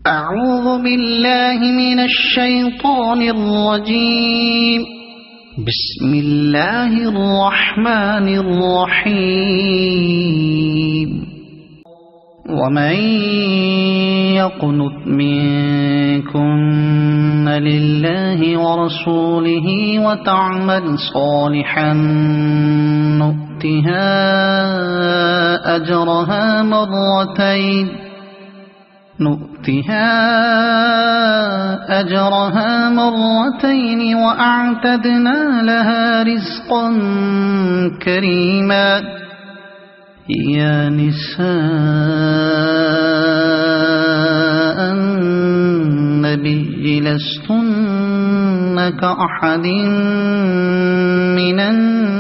أعوذ بالله من الشيطان الرجيم. بسم الله الرحمن الرحيم. ومن يقنت منكن لله ورسوله وتعمل صالحا نؤتها أجرها مرتين وأعتدنا لها رزقا كريما. يا نساء النبي لستن كأحد من النساء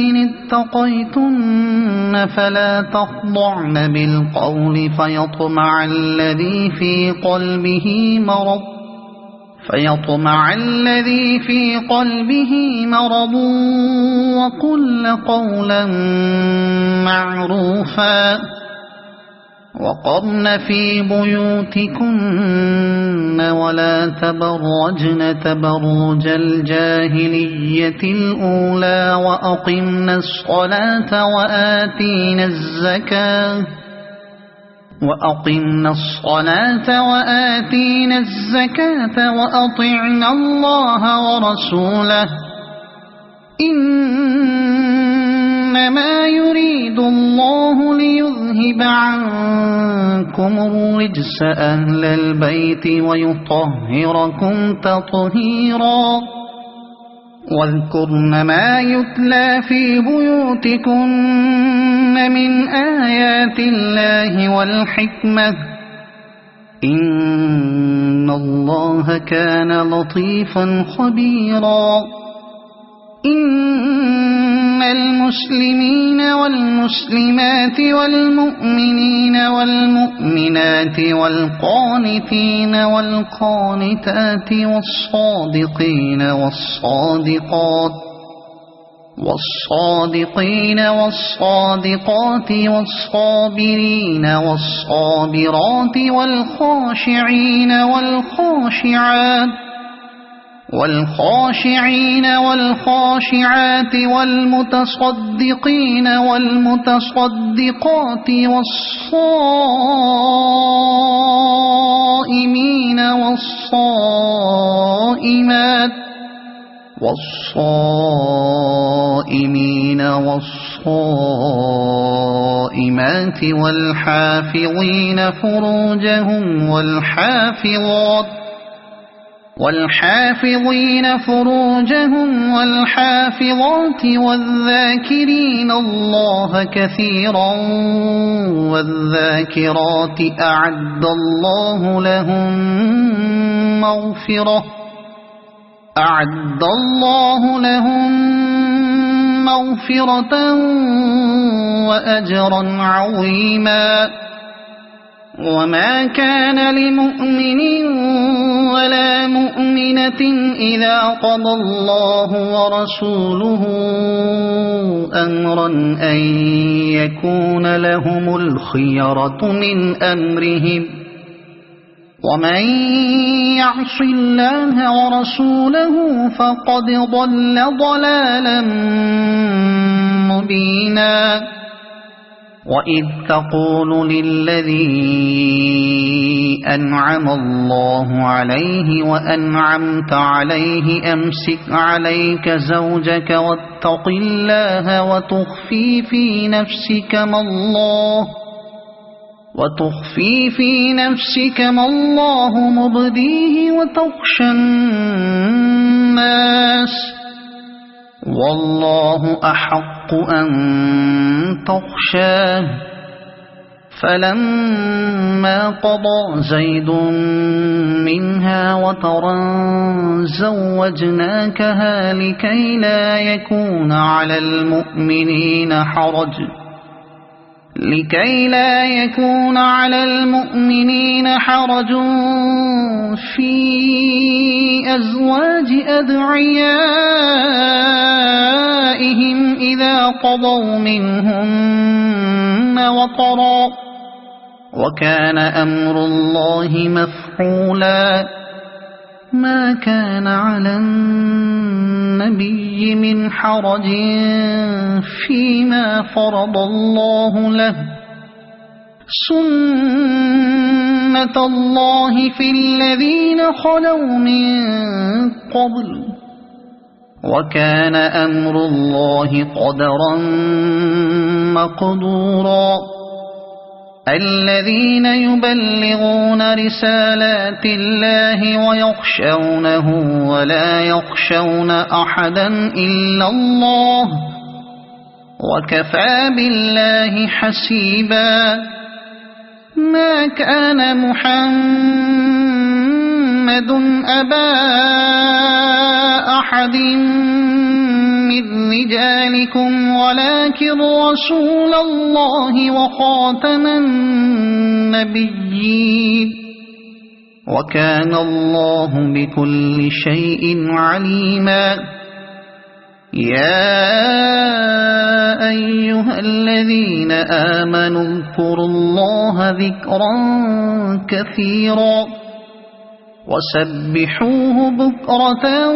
إن اتقيتن فلا تخضعن بالقول فيطمع الذي في قلبه مرض وقلن قولا معروفا. وقرن في بيوتكن ولا تبرجن تبرج الجاهلية الأولى وأقمنا الصلاة وآتينا الزكاة وأطعنا الله ورسوله. إنما يريد الله ليذهب عنكم الرجس أهل البيت ويطهركم تطهيرا. واذكرن ما يتلى في بيوتكن من آيات الله والحكمة. إن الله كان لطيفا خبيرا. إن المسلمين والمسلمات والمؤمنين والمؤمنات والقانتين والقانتات والصادقين والصادقات والصابرين والصابرات والخاشعين والخاشعات والمتصدقين والمتصدقات والصائمين والصائمات والحافظين فروجهم والحافظات والذاكرين الله كثيرا والذاكرات أعد الله لهم مغفرة وأجرا عظيما. وما كان لمؤمن ولا مؤمنة إذا قضى الله ورسوله أمرا أن يكون لهم الخيرة من أمرهم. ومن يعص الله ورسوله فقد ضل ضلالا مبينا. وإذ تقول للذي أنعم الله عليه وأنعمت عليه أمسك عليك زوجك واتق الله وتخفي في نفسك ما الله مبديه وتخشى الناس والله أحق أن تخشاه. فلما قضى زيد منها وطرا زوجناكها لكي لا يكون على المؤمنين لكي لا يكون على المؤمنين حرج في أزواج أدعيائهم إذا قضوا منهن وطرا وكان أمر الله مفعولا ما كان على النبي من حرج فيما فرض الله له سنة الله في الذين خلوا من قبل وكان أمر الله قدرا مقدورا الذين يبلغون رسالات الله ويخشونه ولا يخشون أحدا إلا الله وكفى بالله حسيبا ما كان محمد أبا أحد من رجالكم ولكن رسول الله وخاتم النبيين وكان الله بكل شيء عليما يا أيها الذين آمنوا اذكروا الله ذكرا كثيرا وسبحوه بكرة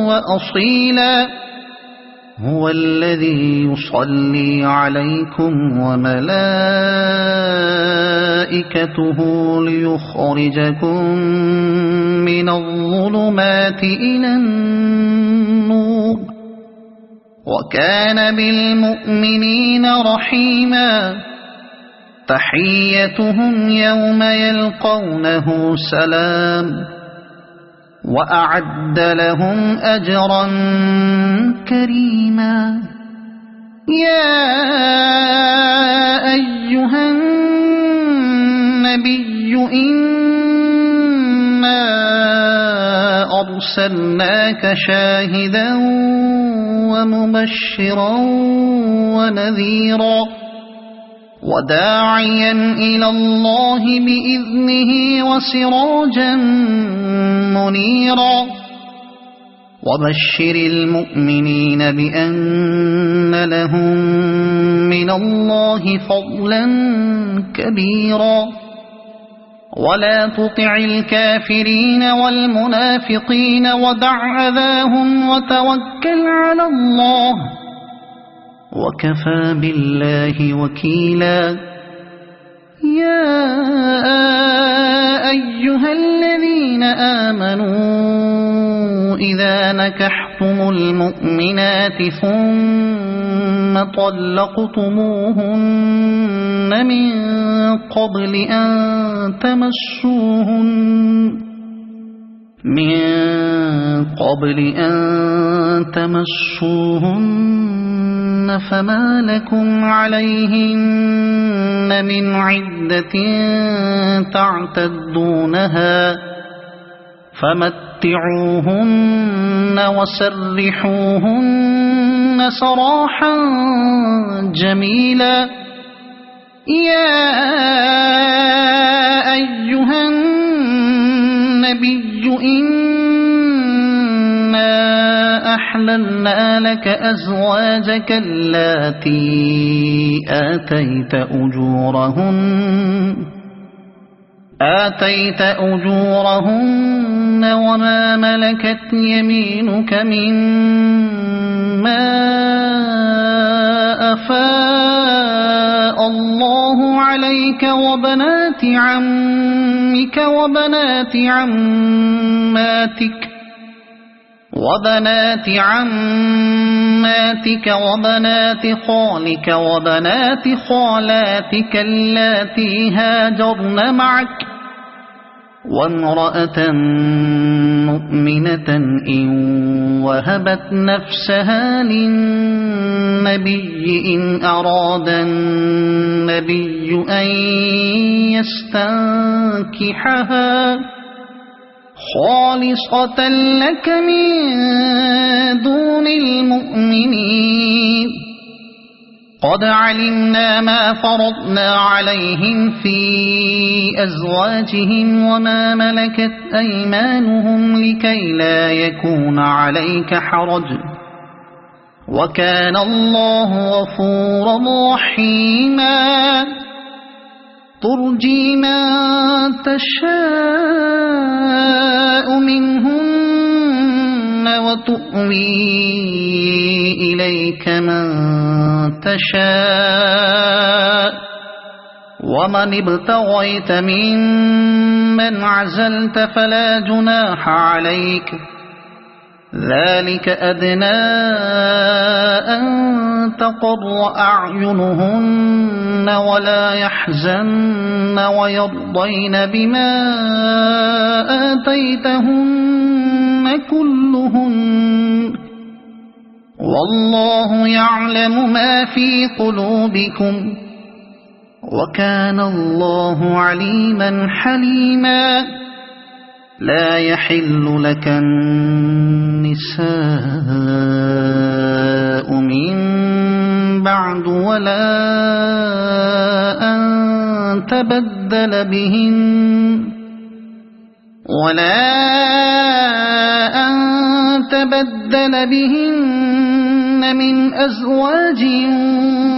وأصيلا هو الذي يصلي عليكم وملائكته ليخرجكم من الظلمات إلى النور وكان بالمؤمنين رحيما تحيتهم يوم يلقونه سلام وأعد لهم أجرا كريما يا أيها النبي إنا أرسلناك شاهدا ومبشرا ونذيرا وداعيا إلى الله بإذنه وسراجا منيرا وبشر المؤمنين بأن لهم من الله فضلا كبيرا ولا تطع الكافرين والمنافقين ودع أذاهم وتوكل على الله وكفى بالله وكيلا يا أيها الذين آمنوا إذا نكحتم المؤمنات ثم طلقتموهن من قبل أن تمسوهن فما لكم عليهن من عدة تعتدونها فمتعوهن وسرحوهن سراحا جميلا يا أيها النبي إنا أحللنا لك أزواجك اللاتي آتيت أجورهن وما ملكت يمينك مما أفاء الله عليك وبنات عمك وبنات عماتك وبنات خالك وبنات خالاتك اللاتي هاجرن معك وامرأة مؤمنة إن وهبت نفسها للنبي إن أراد النبي أن يستنكحها خالصة لك من دون المؤمنين قد علمنا ما فرضنا عليهم في أزواجهم وما ملكت أيمانهم لكي لا يكون عليك حرج وكان الله غفورا رحيما ترجي من تشاء منهن وتؤوي إليك من تشاء ومن ابتغيت ممن عزلت فلا جناح عليك ذلك أدنى أن تقر أعينهن ولا يحزن ويرضين بما آتيتهن كلهن والله يعلم ما في قلوبكم وكان الله عليما حليما لا يحل لك النساء من بعد ولا أن تبدل بهن من أزواج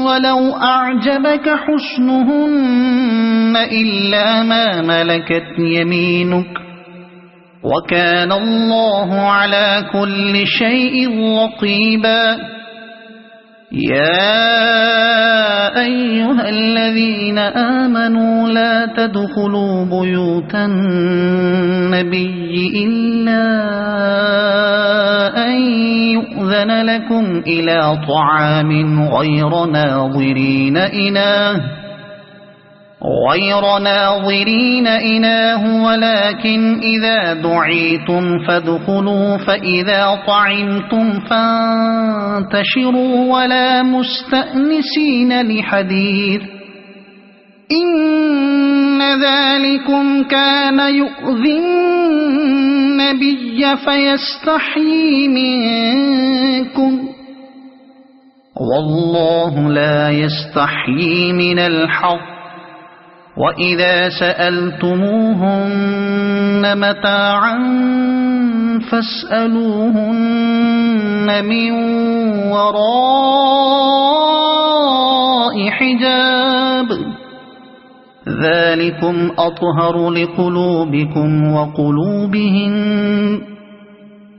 ولو أعجبك حسنهن إلا ما ملكت يمينك وكان الله على كل شيء رقيبا يا أيها الذين آمنوا لا تدخلوا بيوت النبي إلا أن يؤذن لكم إلى طعام غير ناظرين إناه ولكن إذا دعيتم فادخلوا فإذا طعمتم فانتشروا ولا مستأنسين لحديث إن ذلكم كان يؤذي النبي فيستحيي منكم والله لا يستحيي من الحق وإذا سألتموهن متاعا فاسألوهن من وراء حجاب ذلكم أطهر لقلوبكم وقلوبهن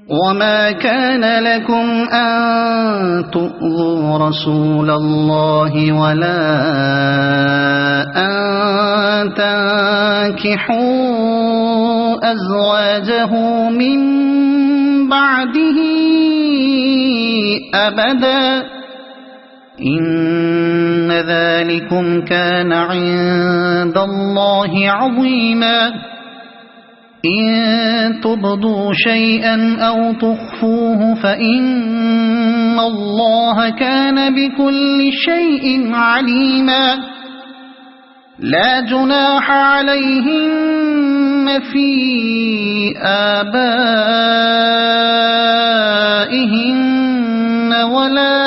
وما كان لكم أن تؤذوا رسول الله ولا أن تنكحوا أزواجه من بعده أبدا إن ذلكم كان عند الله عظيما إن تبدوا شيئا أو تخفوه فإن الله كان بكل شيء عليما لا جناح عليهن في آبائهن ولا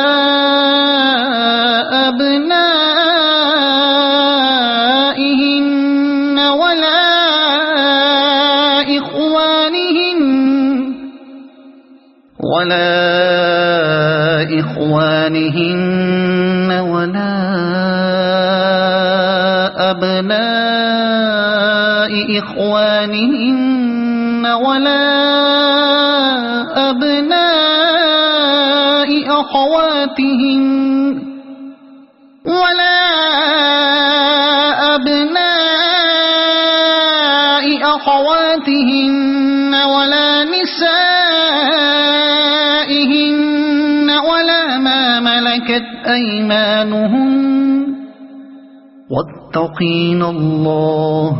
أبنائهن ولا إخوانهن ولا أبناء إخوانهن ولا أبناء أخواتهن ولا أبناء أخواتهن ولا نسائهن ولا ما ملكت أيمانهن واتقين الله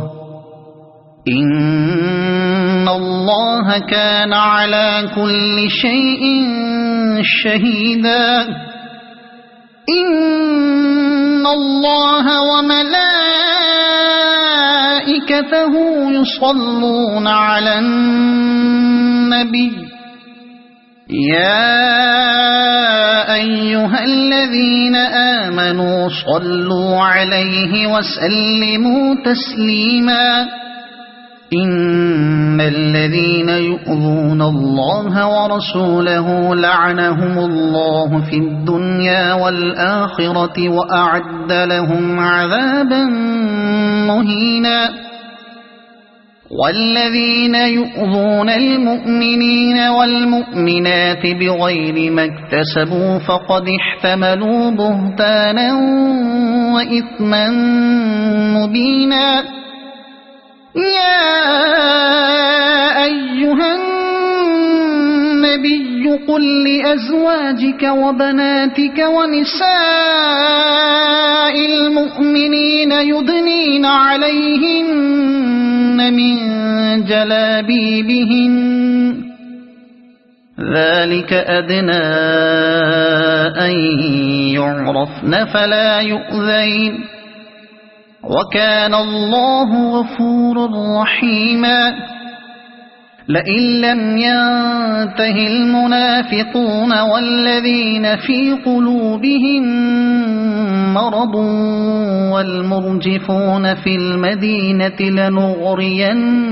إن الله كان على كل شيء شهيدا إن الله وملائكته يصلون على النبي يا أيها الذين آمنوا صلوا عليه وسلموا تسليما إن الذين يؤذون الله ورسوله لعنهم الله في الدنيا والآخرة وأعد لهم عذابا مهينا والذين يؤذون المؤمنين والمؤمنات بغير ما اكتسبوا فقد احتملوا بهتانا وإثما مبينا يا أيها النبي قل لأزواجك وبناتك ونساء المؤمنين يدنين عليهن من جلابيبهن ذلك أدنى أن يعرفن فلا يؤذين وكان الله غفورا رحيما لئن لم ينته المنافقون والذين في قلوبهم مرض والمرجفون في المدينة لنغرينك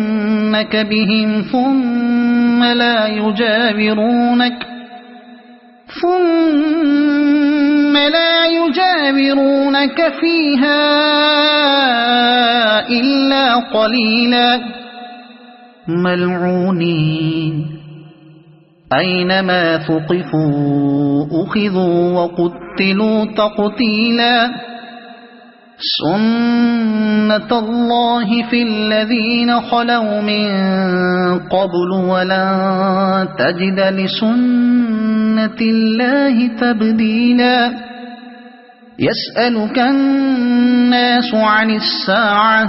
بهم ثم لا يجاورونك فيها إلا قليلا ملعونين أينما ثقفوا أخذوا وقتلوا تقتيلا سنة الله في الذين خلوا من قبل ولن تجد لسنة الله تبديلا يسألك الناس عن الساعة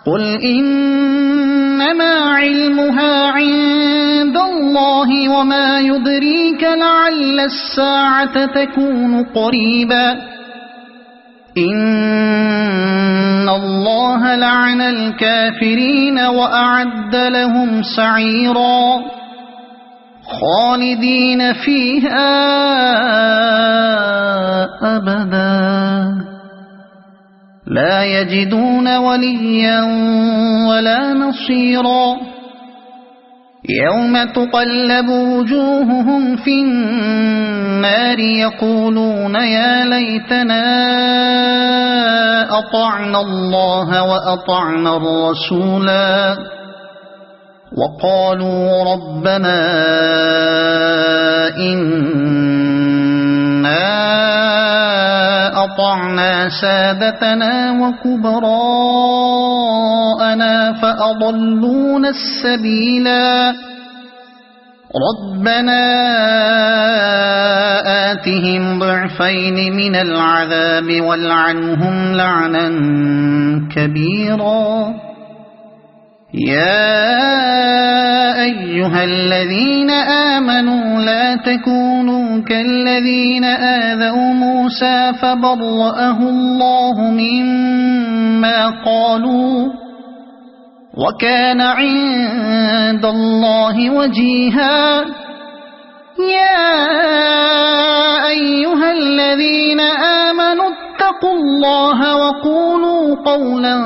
قل إنما علمها عند الله وما يدريك لعل الساعة تكون قريبا إن الله لعن الكافرين وأعد لهم سعيرا خالدين فيها أبدا لا يجدون وليا ولا نصيرا يوم تقلب وجوههم في النار يقولون يا ليتنا أطعنا الله وأطعنا الرسولا وقالوا ربنا إنا أطعنا سادتنا وكبراءنا فأضلونا السبيلا ربنا آتهم ضعفين من العذاب والعنهم لعنا كبيرا يا أيها الذين آمنوا لا تكونوا كالذين آذوا موسى فبرأه الله مما قالوا وكان عند الله وجيها يا أيها الذين آمنوا اتقوا الله وقولوا قولا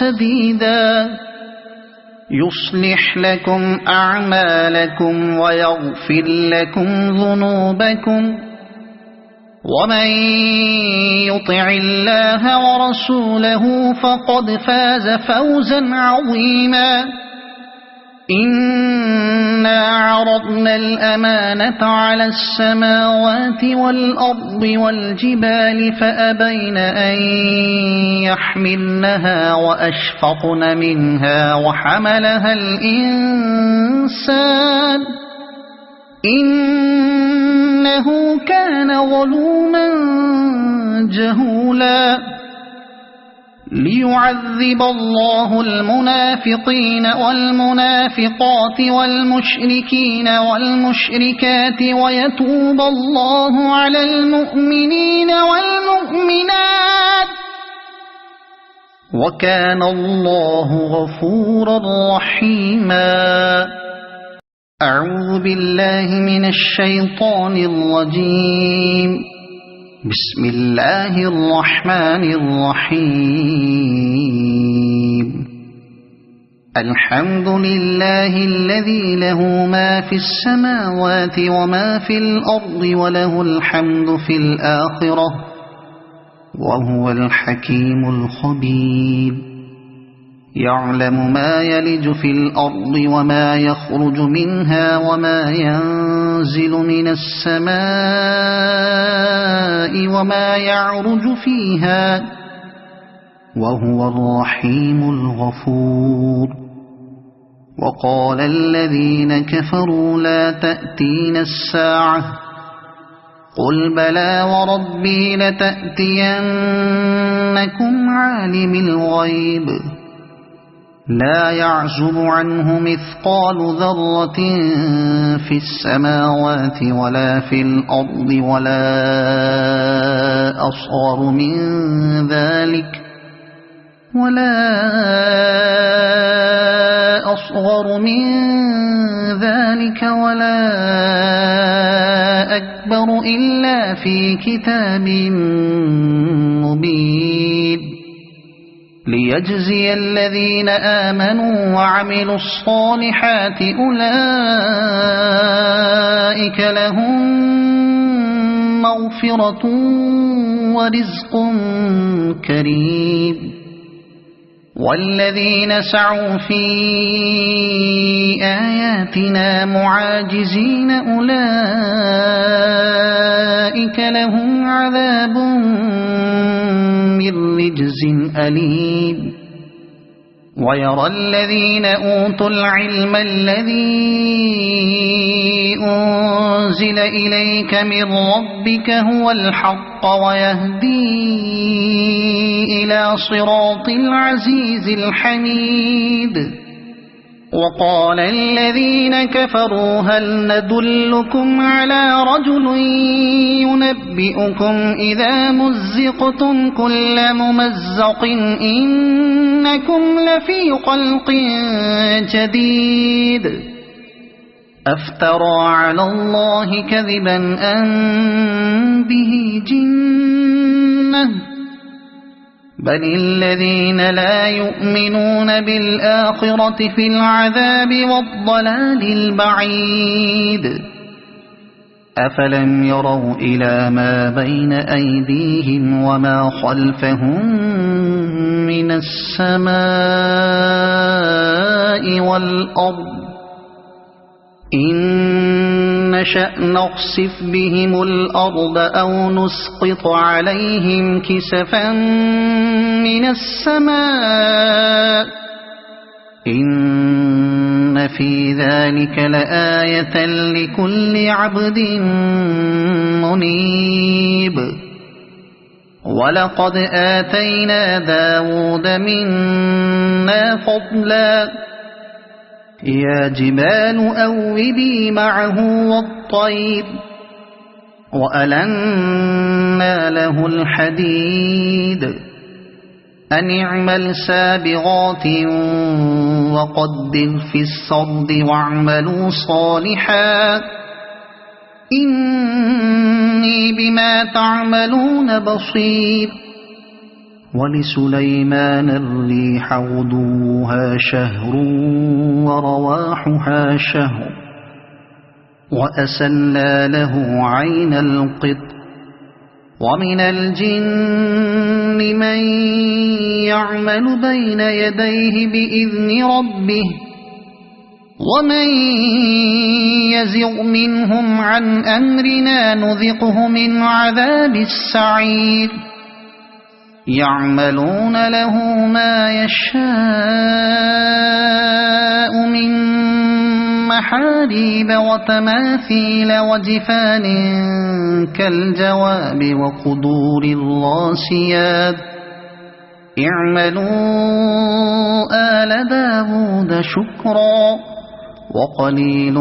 سديدا يصلح لكم أعمالكم ويغفر لكم ذنوبكم ومن يطع الله ورسوله فقد فاز فوزا عظيما إنا عرضنا الأمانة على السماوات والأرض والجبال فأبين أن يحملنها وأشفقن منها وحملها الإنسان إنه كان ظلوما جهولا ليعذب الله المنافقين والمنافقات والمشركين والمشركات ويتوب الله على المؤمنين والمؤمنات وكان الله غفورا رحيما. أعوذ بالله من الشيطان الرجيم. بسم الله الرحمن الرحيم. الحمد لله الذي له ما في السماوات وما في الأرض وله الحمد في الآخرة وهو الحكيم الخبير. يعلم ما يلج في الأرض وما يخرج منها وما ينزل من السماء وما يعرج فيها وهو الرحيم الغفور. وقال الذين كفروا لا تأتين الساعة قل بلى وربي لتأتينكم عالم الغيب لا يعزب عنه مثقال ذرة في السماوات ولا في الأرض ولا أصغر من ذلك ولا أكبر إلا في كتاب مبين. ليجزي الذين آمنوا وعملوا الصالحات أولئك لهم مغفرة ورزق كريم. والذين سعوا في آياتنا معاجزين أولئك لهم عذاب من رجز أليم. ويرى الذين أوتوا العلم الذي أنزل إليك من ربك هو الحق ويهدي إلى صراط العزيز الحميد. وقال الذين كفروا هل ندلكم على رجل ينبئكم إذا مزقتم كل ممزق إنكم لفي خلق جديد أفترى على الله كذبا أم به جنة بل الذين لا يؤمنون بالآخرة في العذاب والضلال البعيد. أفلم يروا إلى ما بين أيديهم وما خلفهم من السماء والأرض إن نشأ نخسف بهم الأرض أو نسقط عليهم كسفا من السماء إن في ذلك لآية لكل عبد منيب. ولقد آتينا داود منا فضلا يا جبال أوبي معه والطير وألنا له الحديد أن اعمل سابغات وقدر في السرد واعملوا صالحا إني بما تعملون بصير. ولسليمان الريح غدوها شهر ورواحها شهر وأسلنا له عين القطر. ومن الجن من يعمل بين يديه بإذن ربه ومن يزغ منهم عن أمرنا نذقه من عذاب السعير. يعملون له ما يشاء من محاريب وتماثيل وجفان كالجواب وقدور الراسيات اعملوا آل داود شكرا وقليل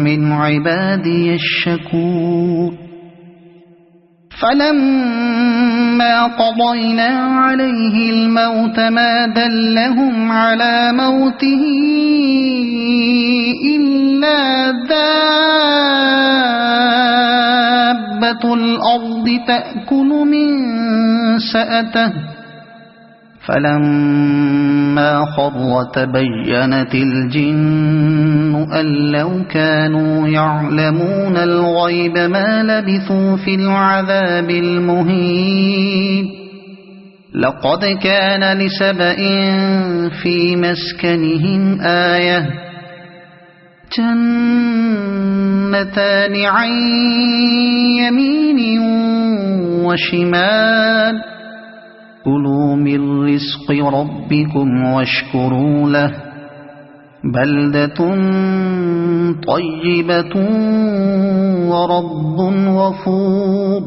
من عبادي الشكور. فلما فلما قضينا عليه الموت ما دلهم على موته إلا دابة الأرض تأكل من سأته فلما خر تبينت الجن أن لو كانوا يعلمون الغيب ما لبثوا في العذاب المهين لقد كان لسبإ في مسكنهم آية جنتان عن يمين وشمال كلوا من رزق ربكم واشكروا له بلدة طيبة ورب غفور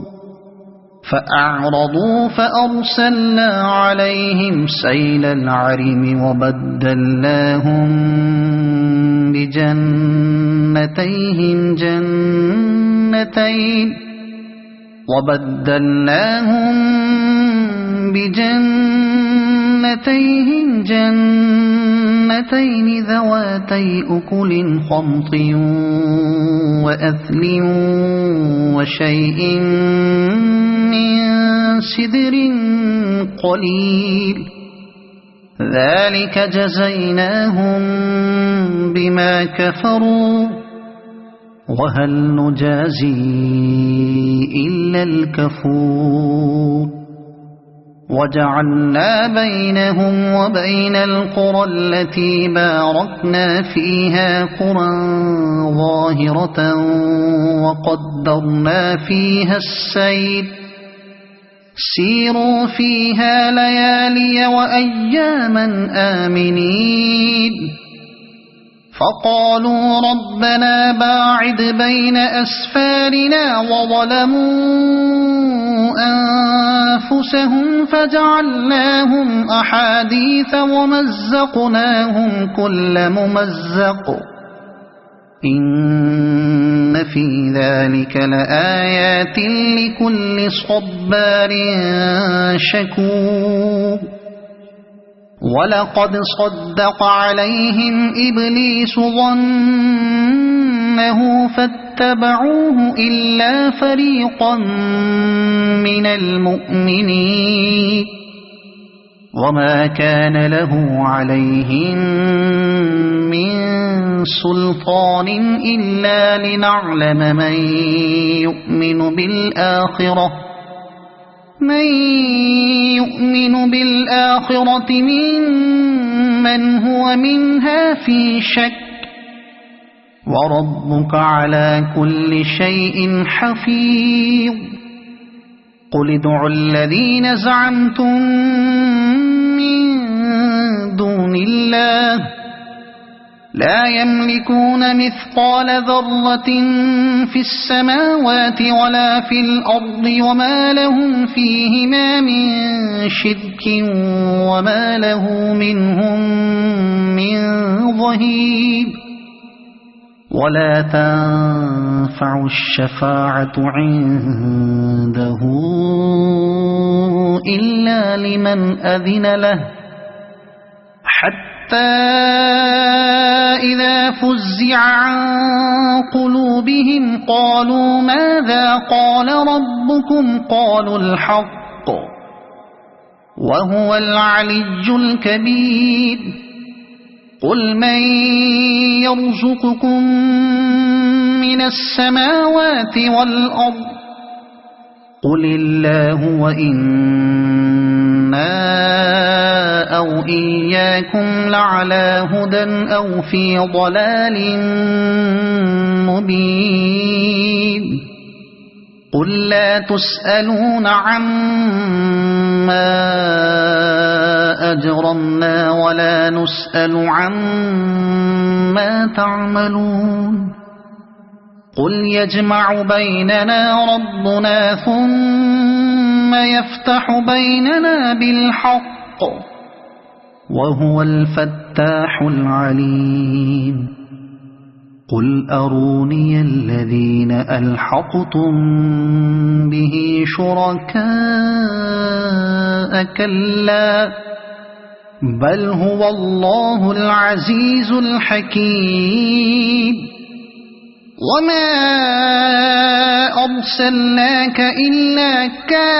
فأعرضوا فأرسلنا عليهم سيل العرم وبدلناهم بجنتين جنتين ذواتي أكل خمط وأثل وشيء من سدر قليل ذلك جزيناهم بما كفروا وهل نجازي إلا الكفور وجعلنا بينهم وبين القرى التي باركنا فيها قرى ظاهرة وقدرنا فيها السير سيروا فيها ليالي وأياما آمنين فقالوا ربنا باعد بين أسفارنا وظلموا أنفسهم فجعلناهم أحاديث ومزقناهم كل ممزق إن في ذلك لآيات لكل صبار شكور ولقد صدق عليهم إبليس ظنه فاتبعوه إلا فريقا من المؤمنين وما كان له عليهم من سلطان إلا لنعلم من يؤمن بالآخرة ممن هو منها في شك وربك على كل شيء حفيظ قل ادعوا الذين زعمتم من دون الله لا يملكون مثقال ذرة في السماوات ولا في الأرض وما لهم فيهما من شرك وما له منهم من ظهير ولا تنفع الشفاعة عنده إلا لمن أذن له حتى إذا فزع عن قلوبهم قالوا ماذا قال ربكم قالوا الحق وهو العلي الكبير قل من يرزقكم من السماوات والأرض قل الله وإنا أو إياكم لعلى هدى أو في ضلال مبين قل لا تسألون عما أجرمنا ولا نسأل عما تعملون قل يجمع بيننا ربنا ثم يفتح بيننا بالحق وهو الفتاح العليم قل أروني الذين ألحقتم به شركاء كلا بل هو الله العزيز الحكيم وما أرسلناك إلا كافة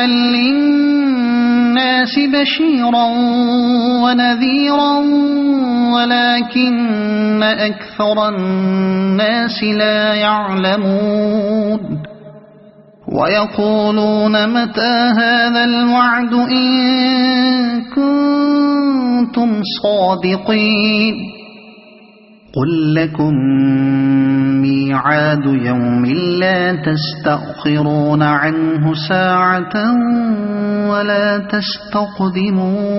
للناس بشيرا ونذيرا ولكن أكثر الناس لا يعلمون ويقولون متى هذا الوعد إن كنتم صادقين قل لكم ميعاد يوم لا تستأخرون عنه ساعة ولا تستقدمون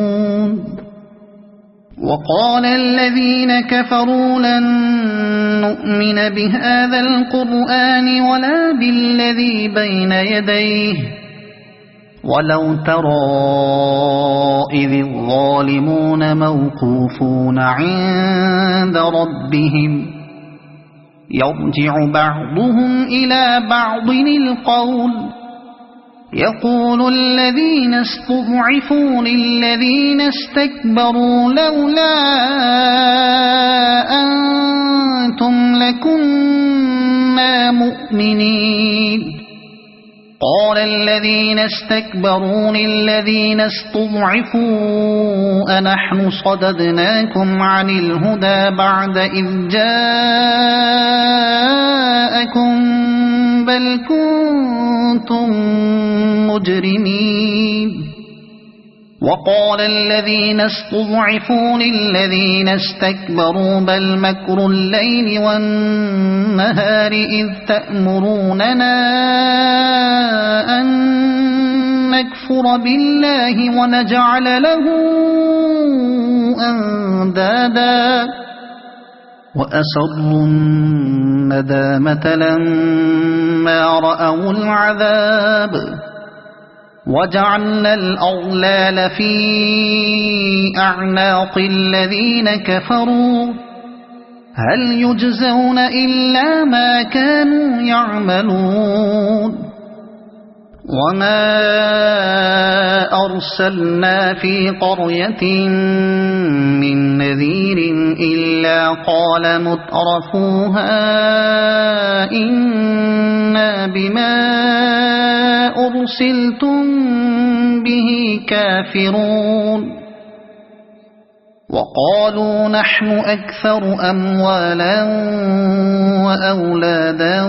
وقال الذين كفروا لن نؤمن بهذا القرآن ولا بالذي بين يديه ولو ترى إذ الظالمون موقوفون عند ربهم يرجع بعضهم إلى بعض القول يقول الذين استضعفوا للذين استكبروا لولا أنتم لكنا مؤمنين قال الذين استكبروا للذين استضعفوا أنحن صددناكم عن الهدى بعد إذ جاءكم بل كنتم مجرمين وقال الذين استضعفوا للذين استكبروا بل مكر الليل والنهار إذ تأمروننا أن نكفر بالله ونجعل له أندادا وأسروا الندامة لما رأوا العذاب وجعلنا الأغلال في أعناق الذين كفروا هل يجزون إلا ما كانوا يعملون وما أرسلنا في قرية من نذير إلا قال مترفوها إنا بما أرسلتم به كافرون وقالوا نحن أكثر أموالا وأولادا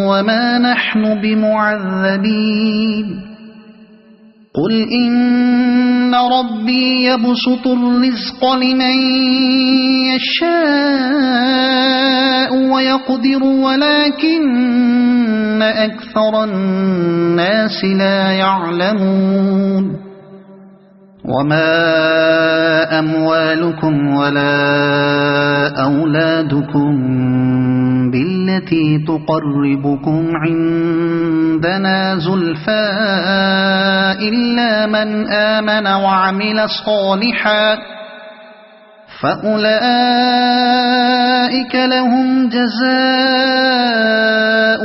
وما نحن بمعذبين قل إن ربي يبسط الرزق لمن يشاء ويقدر ولكن أكثر الناس لا يعلمون وما أموالكم ولا أولادكم بالتي تقربكم عندنا زلفى إلا من آمن وعمل صالحا فأولئك لهم جزاء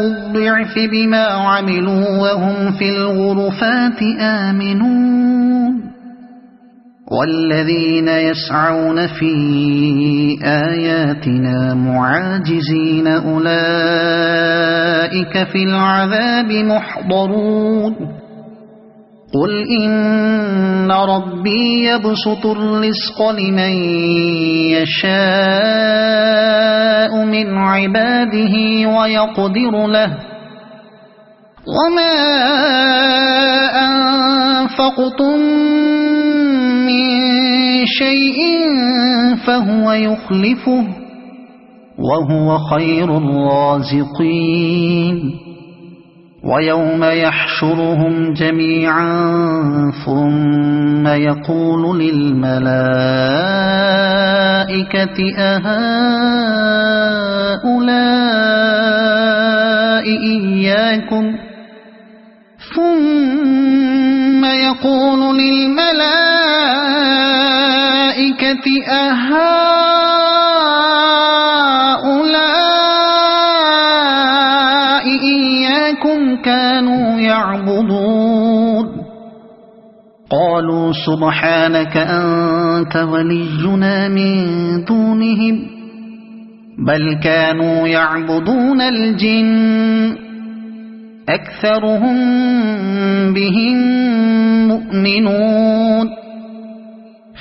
الضعف بما عملوا وهم في الغرفات آمنون والذين يسعون في آياتنا معاجزين أولئك في العذاب محضرون قل إن ربي يبسط الرزق لمن يشاء من عباده ويقدر له وما أنفقتم من شيء فهو يخلفه وهو خير الرازقين ويوم يحشرهم جميعا ثم يقول للملائكة أهؤلاء إياكم ثم يقول للملائكة البينات أهؤلاء إياكم كانوا يعبدون قالوا سبحانك أنت ولينا من دونهم بل كانوا يعبدون الجن أكثرهم بهم مؤمنون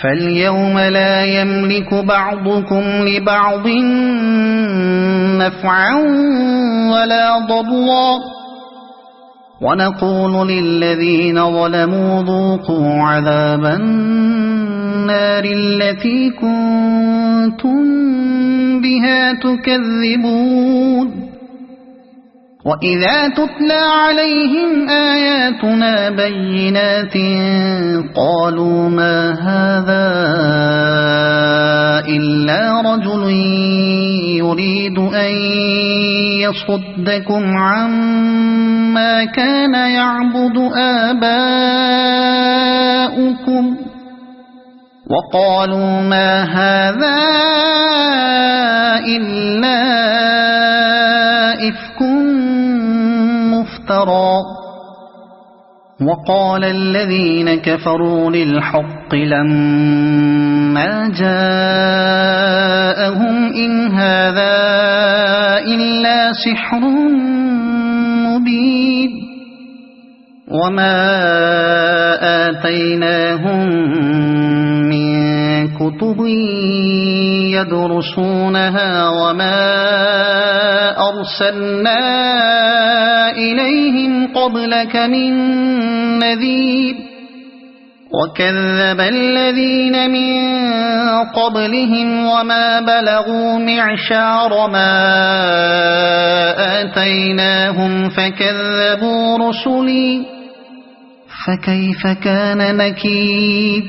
فاليوم لا يملك بعضكم لبعض نفعا ولا ضرا ونقول للذين ظلموا ذوقوا عذاب النار التي كنتم بها تكذبون وإذا تتلى عليهم آياتنا بينات قالوا ما هذا إلا رجل يريد أن يصدكم عما كان يعبد آباؤكم وقالوا ما هذا إلا إفك مفترى وقال الذين كفروا للحق لما جاءهم إن هذا إلا سحر مبين وما آتيناهم من كتب يدرسونها وما أرسلنا إليهم قبلك من نذير وكذب الذين من قبلهم وما بلغوا معشار ما آتيناهم فكذبوا رسلي فكيف كان نكير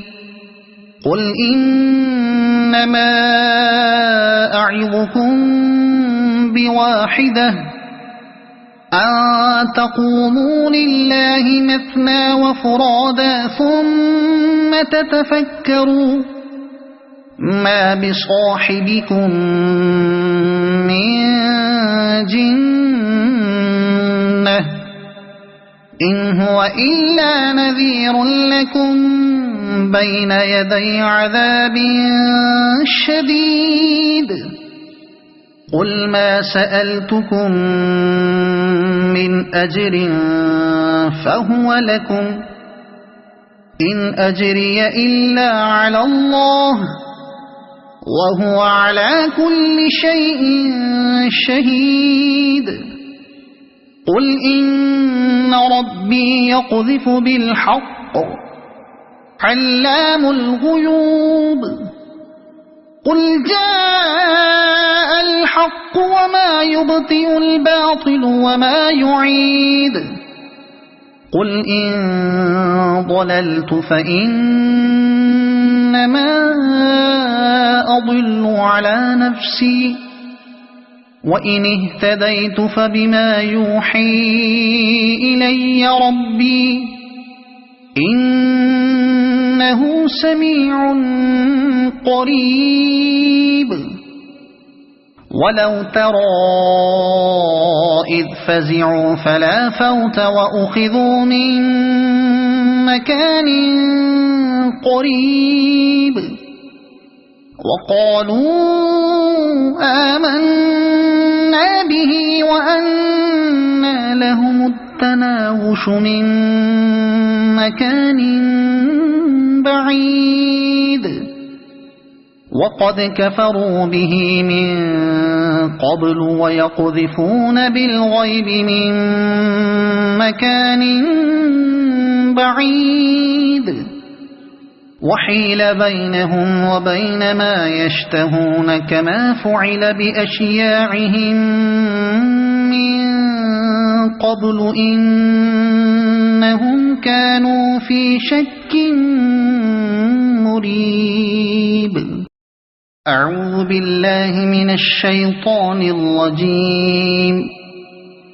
قل إنما أعظكم بواحدة أن تقوموا لله مثنى وفرادا ثم تتفكروا ما بصاحبكم من جنة إن هو إلا نذير لكم بين يدي عذاب شديد قل ما سألتكم من أجر فهو لكم إن أجري إلا على الله وهو على كل شيء شهيد قل إن ربي يقذف بالحق علام الغيوب قل جاء الحق وما يبطئ الباطل وما يعيد قل إن ضللت فإنما أضل على نفسي وإن اهتديت فبما يوحي إلي ربي إنه سميع قريب ولو ترى إذ فزعوا فلا فوت وأخذوا من مكان قريب وقالوا آمنا به وأنى لهم التناوش من مكان بعيد وقد كفروا به من قبل ويقذفون بالغيب من مكان بعيد وحيل بينهم وبين ما يشتهون كما فعل بأشياعهم من قبل إنهم كانوا في شك مريب أعوذ بالله من الشيطان الرجيم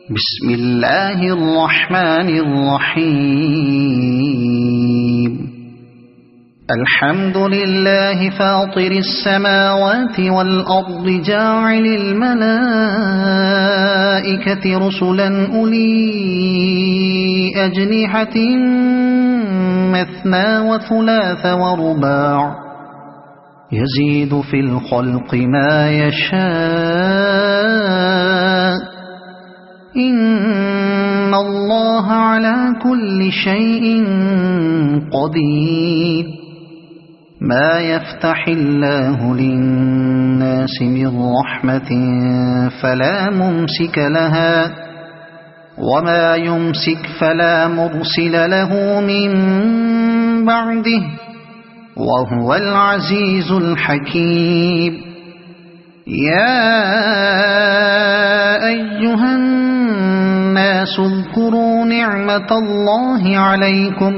بسم الله الرحمن الرحيم الحمد لله فاطر السماوات والأرض جاعل الملائكة رسلا أولي أجنحة مثنى وثلاث ورباع يزيد في الخلق ما يشاء إن الله على كل شيء قدير ما يفتح الله للناس من رحمة فلا ممسك لها وما يمسك فلا مرسل له من بعده وهو العزيز الحكيم يا أيها الناس اذكروا نعمة الله عليكم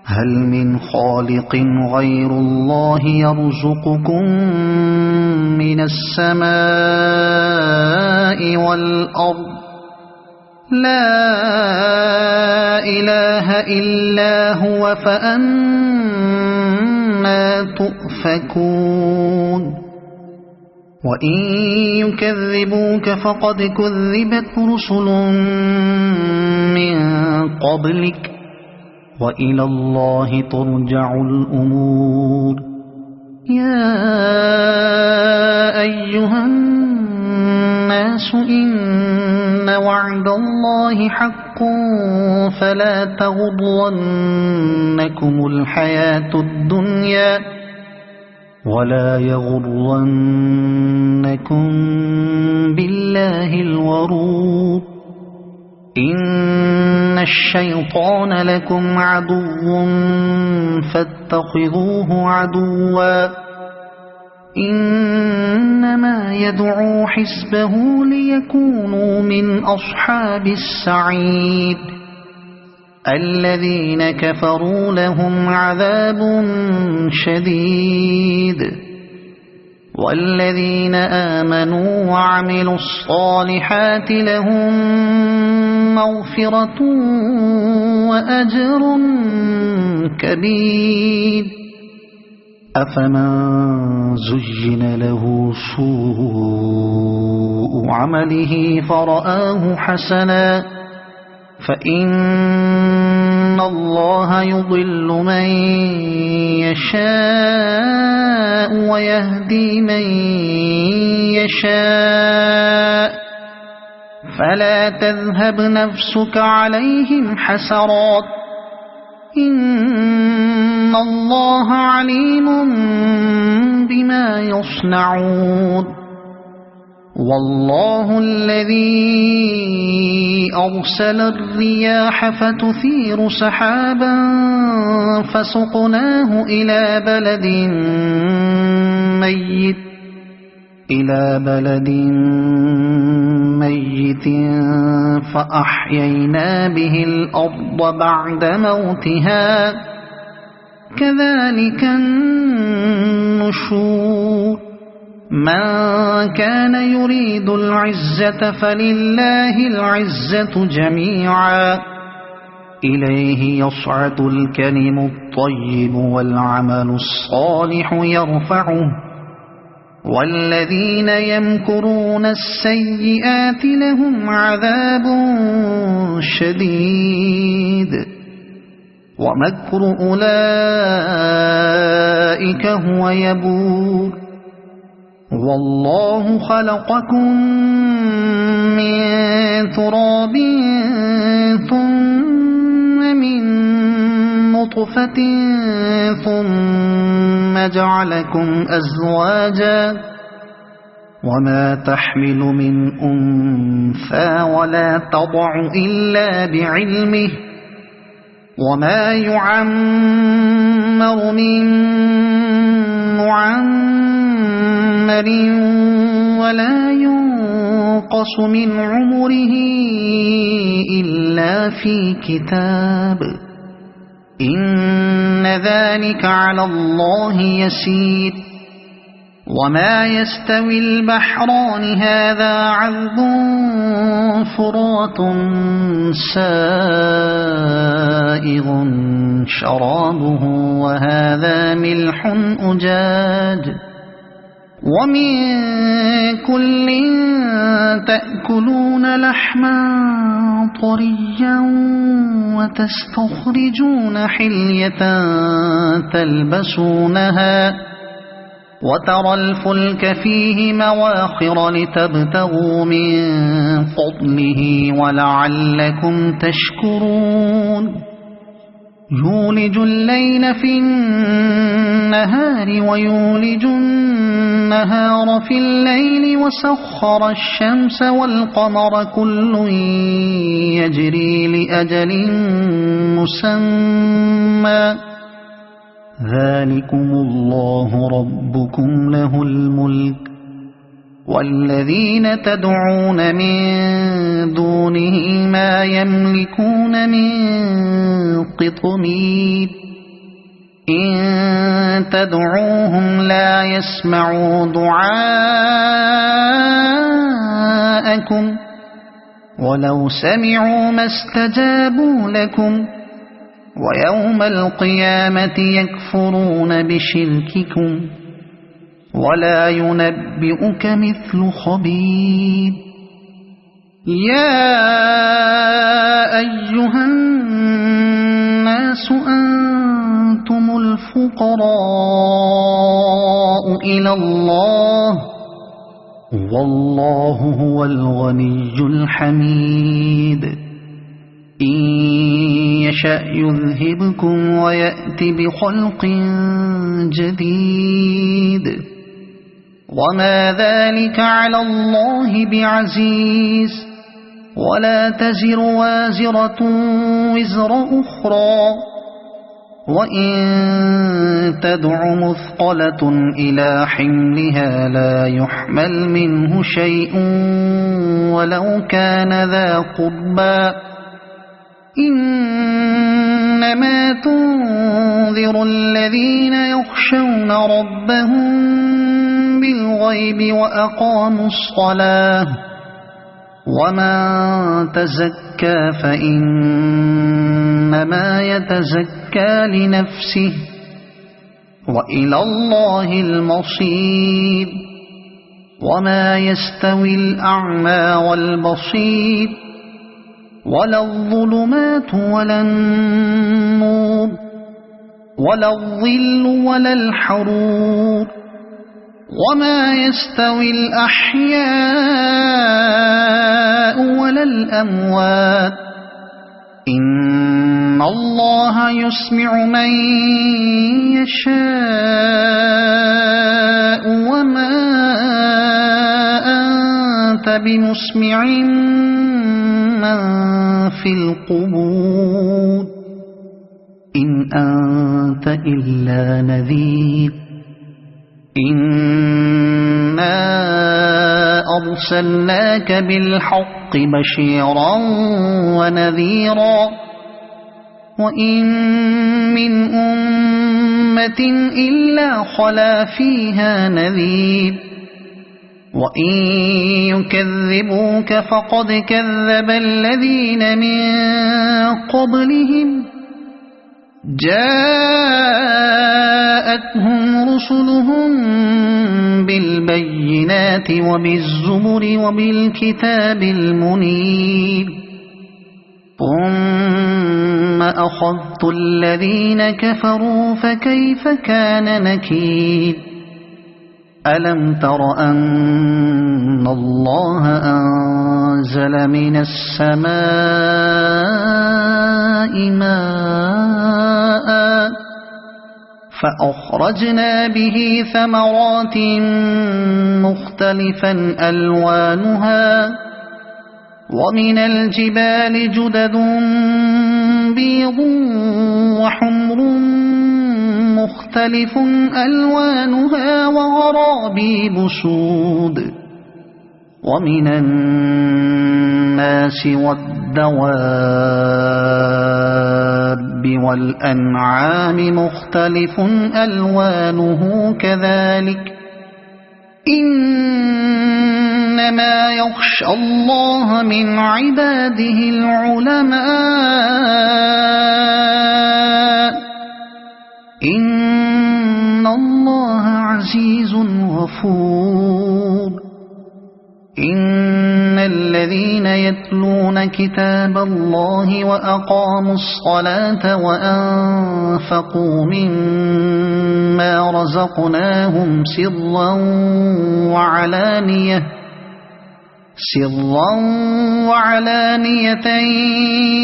هل من خالق غير الله يرزقكم من السماء والأرض لا إله إلا هو فأنى تؤفكون وإن يكذبوك فقد كذبت رسل من قبلك وإلى الله ترجع الأمور يا أيها الناس إن وعد الله حق فلا تغرنكم الحياة الدنيا ولا يغرنكم بالله الغرور إن الشيطان لكم عدو فاتخذوه عدوا إنما يدعو حزبه ليكونوا من أصحاب السعيد الذين كفروا لهم عذاب شديد والذين آمنوا وعملوا الصالحات لهم مغفرة وأجر كبير أفمن زين له سوء عمله فرآه حسنا فإن الله يضل من يشاء ويهدي من يشاء فلا تذهب نفسك عليهم حسرات إن الله عليم بما يصنعون والله الذي أرسل الرياح فتثير سحابا فسقناه إلى بلد ميت فأحيينا به الأرض بعد موتها كذلك النشور من كان يريد العزة فلله العزة جميعا إليه يصعد الكلم الطيب والعمل الصالح يرفعه والذين يمكرون السيئات لهم عذاب شديد ومكر أولئك هو يبور والله خلقكم من تراب ثم من نطفة ثم جعلكم أزواجا وما تحمل من أنثى ولا تضع إلا بعلمه وما يعمر من معمر ولا ينقص من عمره إلا في كتاب إن ذلك على الله يسير وما يستوي البحران هذا عذب فرات سائغ شرابه وهذا ملح أجاج ومن كل تأكلون لحما طريا وتستخرجون حلية تلبسونها وترى الفلك فيه مواخر لتبتغوا من فضله ولعلكم تشكرون يولج الليل في النهار ويولج النهار في الليل وسخر الشمس والقمر كل يجري لأجل مسمى ذلكم الله ربكم له الملك والذين تدعون من دونه ما يملكون من قطمير إن تدعوهم لا يسمعوا دعاءكم ولو سمعوا ما استجابوا لكم ويوم القيامة يكفرون بشرككم ولا ينبئك مثل خبير يا أيها الناس أنتم الفقراء إلى الله والله هو الغني الحميد إن يشأ يذهبكم ويأتي بخلق جديد وما ذلك على الله بعزيز ولا تزر وازرة وزر أخرى وإن تدع مثقلة إلى حملها لا يحمل منه شيء ولو كان ذا قربى إنما تنذر الذين يخشون ربهم بالغيب وأقاموا الصلاة ومن تزكى فإنما يتزكى لنفسه وإلى الله المصير وما يستوي الأعمى والبصير ولا الظلمات ولا النور ولا الظل ولا الحرور وما يستوي الأحياء ولا الأموات إن الله يسمع من يشاء وما أنت بمسمع من في القبور إن أنت إلا نذير إنا أرسلناك بالحق بشيرا ونذيرا وإن من أمة إلا خلا فيها نذير وإن يكذبوك فقد كذب الذين من قبلهم جاءتهم رسلهم بالبينات وبالزبر وبالكتاب المنير ثم أخذت الذين كفروا فكيف كان نكير ألم تر أن الله أنزل من السماء ماء فأخرجنا به ثمرات مختلفا ألوانها ومن الجبال جدد بيض وحمر مختلف ألوانها وغرابيب سود ومن الناس والدواب والأنعام مختلف ألوانه كذلك إنما يخشى الله من عباده العلماء إن الله عزيز غفور إن الذين يتلون كتاب الله وأقاموا الصلاة وأنفقوا مما رزقناهم سرا وعلانية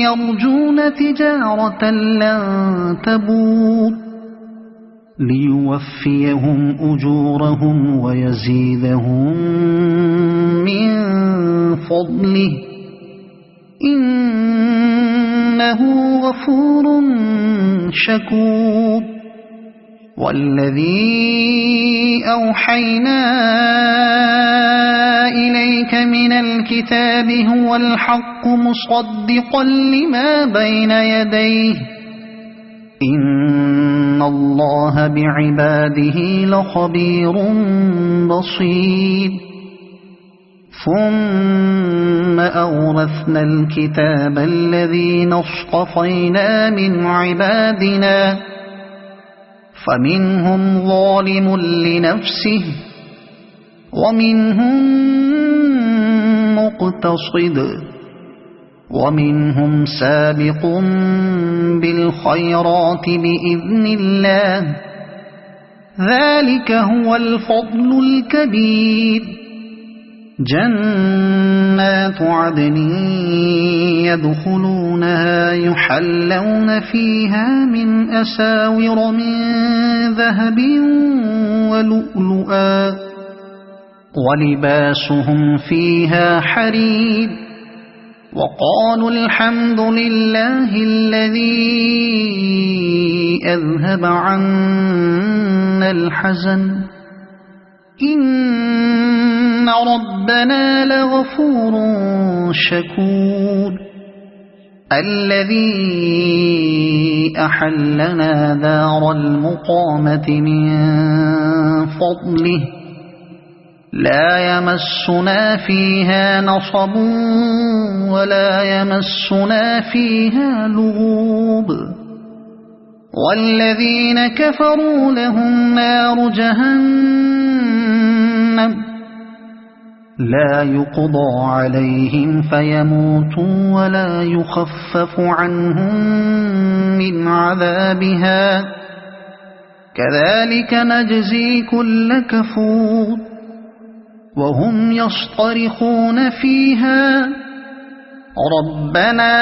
يرجون تجارة لن تبور ليوفيهم أجورهم ويزيدهم من فضله إنه غفور شكور والذي أوحينا إليك من الكتاب هو الحق مصدقا لما بين يديه إن الله بعباده لخبير بصير ثم أورثنا الكتاب الذين اصطفينا من عبادنا فمنهم ظالم لنفسه ومنهم مقتصد ومنهم سابق بالخيرات بإذن الله ذلك هو الفضل الكبير جنات عدن يدخلونها يحلون فيها من أساور من ذهب ولؤلؤا ولباسهم فيها حرير وقالوا الحمد لله الذي أذهب عنا الحزن إن ربنا لغفور شكور الذي أحلنا دار المقامة من فضله لا يمسنا فيها نصب ولا يمسنا فيها لغوب والذين كفروا لهم نار جهنم لا يقضى عليهم فيموتوا ولا يخفف عنهم من عذابها كذلك نجزي كل كفور وهم يصطرخون فيها ربنا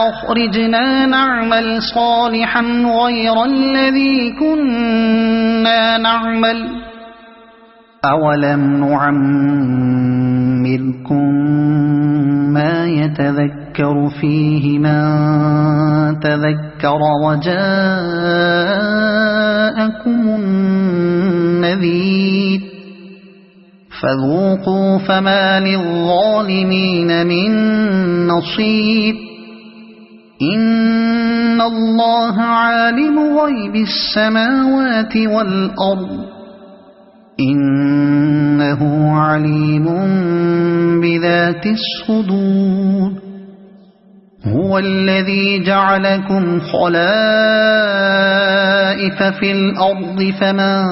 أخرجنا نعمل صالحا غير الذي كنا نعمل أولم نعمركم ما يتذكر فيه من تذكر وجاءكم النذير فذوقوا فما للظالمين من نصير إن الله عالم غيب السماوات والأرض إنه عليم بذات الصدور هو الذي جعلكم خلائف في الأرض فمن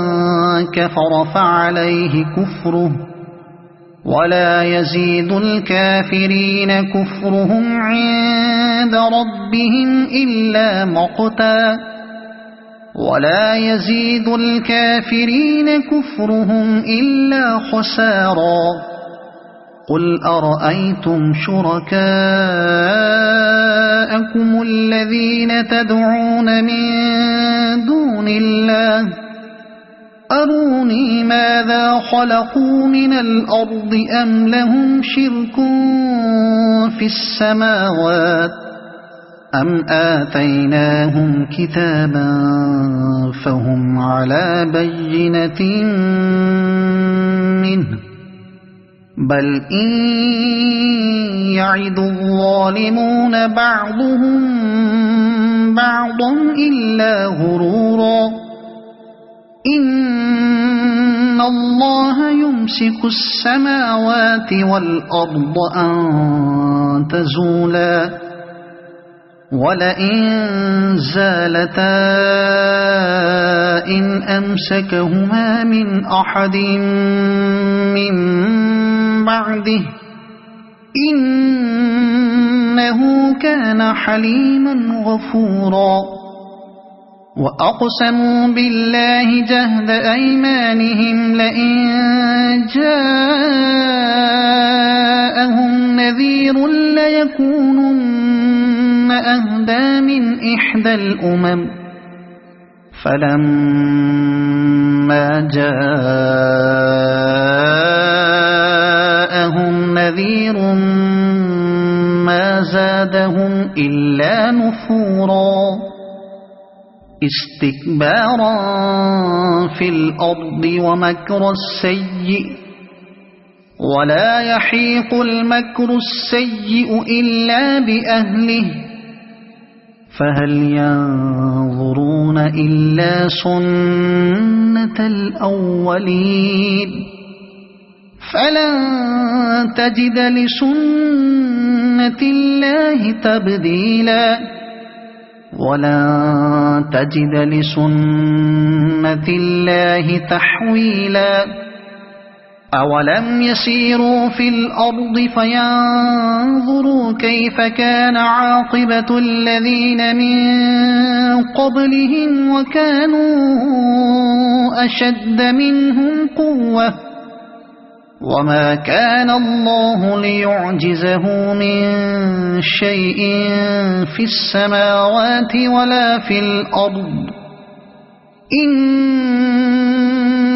كفر فعليه كفره ولا يزيد الكافرين كفرهم عند ربهم إلا مقتا ولا يزيد الكافرين كفرهم إلا خسارا قل أرأيتم شركاءكم الذين تدعون من دون الله أروني ماذا خلقوا من الأرض أم لهم شرك في السماوات أم آتيناهم كتابا فهم على بينة منه بل إن يعد الظالمون بعضهم بعضا إلا غرورا إن الله يمسك السماوات والأرض أن تزولا ولئن زالتا إن أمسكهما من أحد من بعده إنه كان حليما غفورا وأقسموا بالله جهد أيمانهم لئن جاءهم نذير ليكونن أهدى من إحدى الأمم فلما جاءهم نذير ما زادهم إلا نفورا استكبارا في الأرض ومكر السيء ولا يحيق المكر السيء إلا بأهله فهل ينظرون إلا سنة الأولين فلن تجد لسنة الله تبديلا ولن تجد لسنة الله تحويلا أولم يسيروا في الأرض فينظروا كيف كان عاقبة الذين من قبلهم وكانوا أشد منهم قوة وما كان الله ليعجزه من شيء في السماوات ولا في الأرض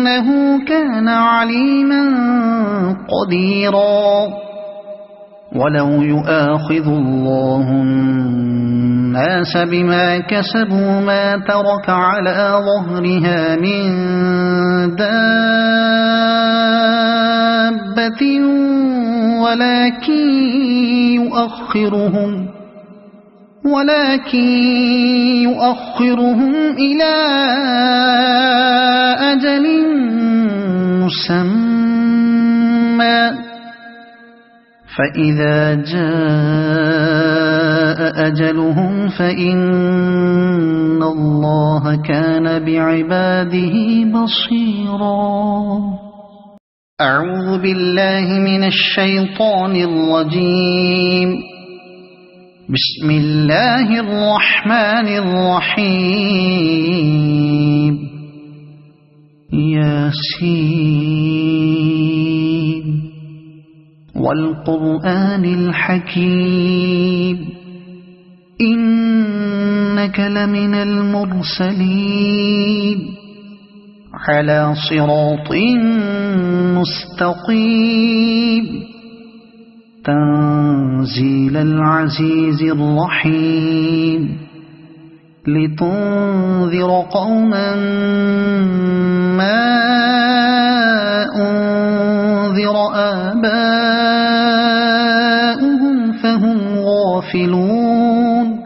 إنه كان عليما قديرا ولو يؤاخذ الله الناس بما كسبوا ما ترك على ظهرها من دابة ولكن يؤخرهم إلى أجل مسمى فإذا جاء أجلهم فإن الله كان بعباده بصيرا أعوذ بالله من الشيطان الرجيم بسم الله الرحمن الرحيم ياسين والقرآن الحكيم إنك لمن المرسلين على صراط مستقيم تنزيل العزيز الرحيم لتنذر قوما ما أنذر آباؤهم فهم غافلون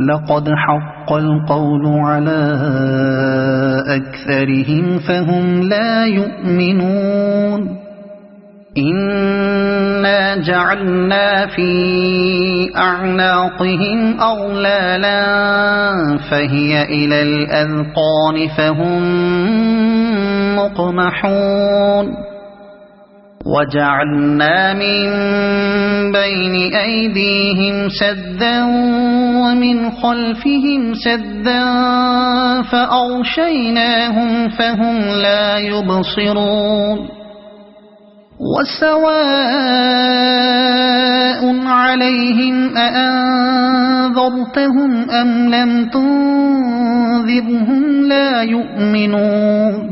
لقد حق القول على أكثرهم فهم لا يؤمنون إنا جعلنا في أعناقهم أغلالا فهي إلى الأذقان فهم مقمحون وجعلنا من بين أيديهم سدا ومن خلفهم سدا فأغشيناهم فهم لا يبصرون وسواء عليهم أأنذرتهم أم لم تنذرهم لا يؤمنون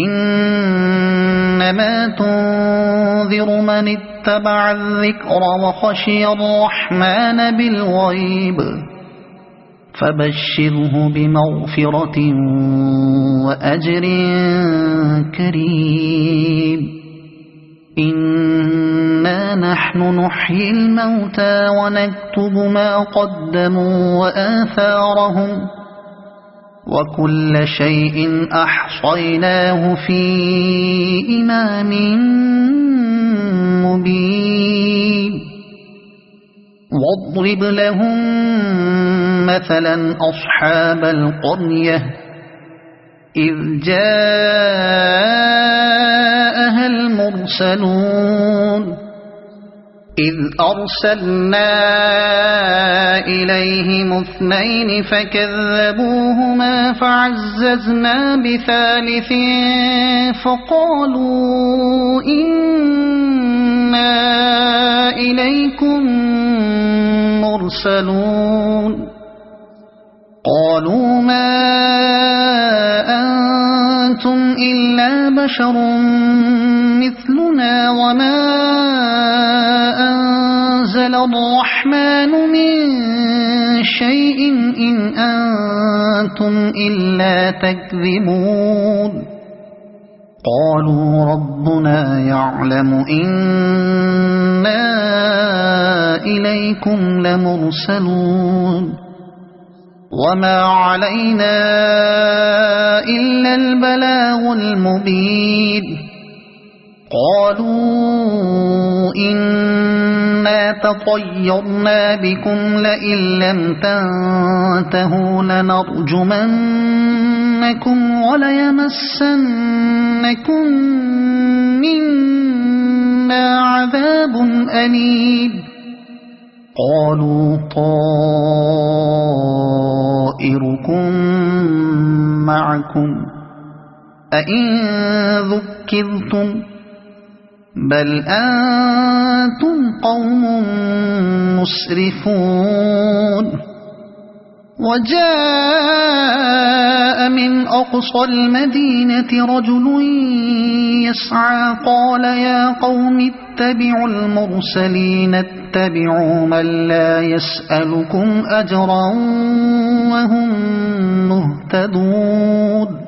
إنما تنذر من اتبع الذكر وخشي الرحمن بالغيب فبشره بمغفرة وأجر كريم إنا نحن نحيي الموتى ونكتب ما قدموا وآثارهم وكل شيء أحصيناه في إمام مبين واضرب لهم مثلا أصحاب القرية إذ جاءها المرسلون إذ أرسلنا إليهم 2 فكذبوهما فعززنا بثالث فقالوا إنا إليكم مرسلون قالوا ما أنتم إلا بشر مثلنا وما أنزل الرحمن من شيء إن أنتم إلا تكذبون قالوا ربنا يعلم إنا إليكم لمرسلون وما علينا إلا البلاغ المبين قالوا إنا تطيرنا بكم لئن لم تنتهوا لنرجمنكم وليمسنكم منا عذاب أليم قالوا طائركم معكم أئن ذكرتم بل أنتم قوم مسرفون وجاء من أقصى المدينة رجل يسعى قال يا قوم اتبعوا المرسلين اتبعوا من لا يسألكم أجرا وهم مهتدون